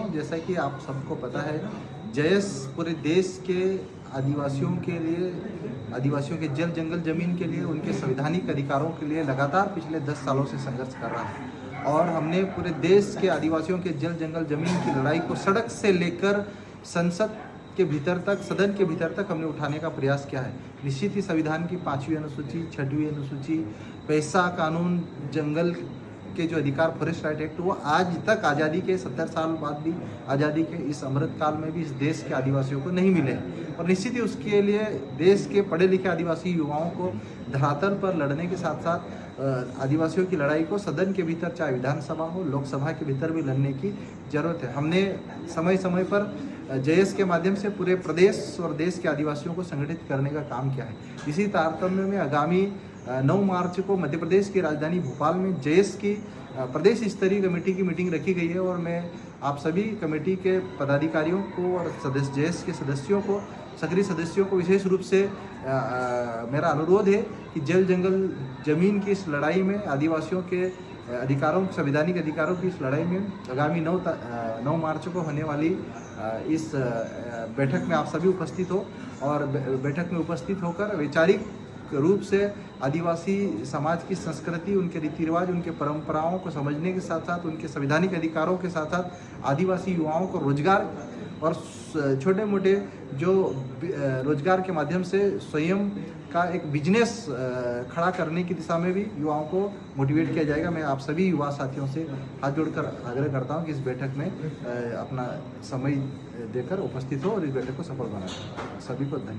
हूँ। जैसा कि आप सबको पता है, जयस पूरे देश के आदिवासियों के लिए, आदिवासियों के जल जंगल ज़मीन के लिए, उनके संवैधानिक अधिकारों के लिए लगातार पिछले 10 सालों से संघर्ष कर रहा है। और हमने पूरे देश के आदिवासियों के जल जंगल ज़मीन की लड़ाई को सड़क से लेकर संसद के भीतर तक, सदन के भीतर तक हमने उठाने का प्रयास किया है। निश्चित ही संविधान की 5वीं अनुसूची, 6वीं अनुसूची, पैसा कानून, जंगल के जो अधिकार, फॉरेस्ट राइट एक्ट, वो आज तक आज़ादी के 70 साल बाद भी, आज़ादी के इस अमृत काल में भी इस देश के आदिवासियों को नहीं मिले हैं। और निश्चित ही उसके लिए देश के पढ़े लिखे आदिवासी युवाओं को धरातल पर लड़ने के साथ साथ आदिवासियों की लड़ाई को सदन के भीतर, चाहे विधानसभा हो, लोकसभा के भीतर भी लड़ने की ज़रूरत है। हमने समय समय पर जयस के माध्यम से पूरे प्रदेश और देश के आदिवासियों को संगठित करने का काम किया है। इसी तारतम्य में आगामी 9 मार्च को मध्य प्रदेश की राजधानी भोपाल में जयस की प्रदेश स्तरीय कमेटी की मीटिंग रखी गई है। और मैं आप सभी कमेटी के पदाधिकारियों को और जयस के सदस्यों को, सक्रिय सदस्यों को विशेष रूप से मेरा अनुरोध है कि जल जंगल ज़मीन की इस लड़ाई में, आदिवासियों के अधिकारों, संवैधानिक अधिकारों की इस लड़ाई में आगामी 9 मार्च को होने वाली इस बैठक में आप सभी उपस्थित हो। और बैठक में उपस्थित होकर वैचारिक रूप से आदिवासी समाज की संस्कृति, उनके रीति रिवाज, उनके परंपराओं को समझने के साथ साथ, उनके संवैधानिक अधिकारों के साथ साथ आदिवासी युवाओं को रोजगार और छोटे मोटे जो रोजगार के माध्यम से स्वयं का एक बिजनेस खड़ा करने की दिशा में भी युवाओं को मोटिवेट किया जाएगा। मैं आप सभी युवा साथियों से हाथ जोड़कर आग्रह करता हूं कि इस बैठक में अपना समय देकर उपस्थित हो और इस बैठक को सफल बनाएं। सभी को धन्यवाद।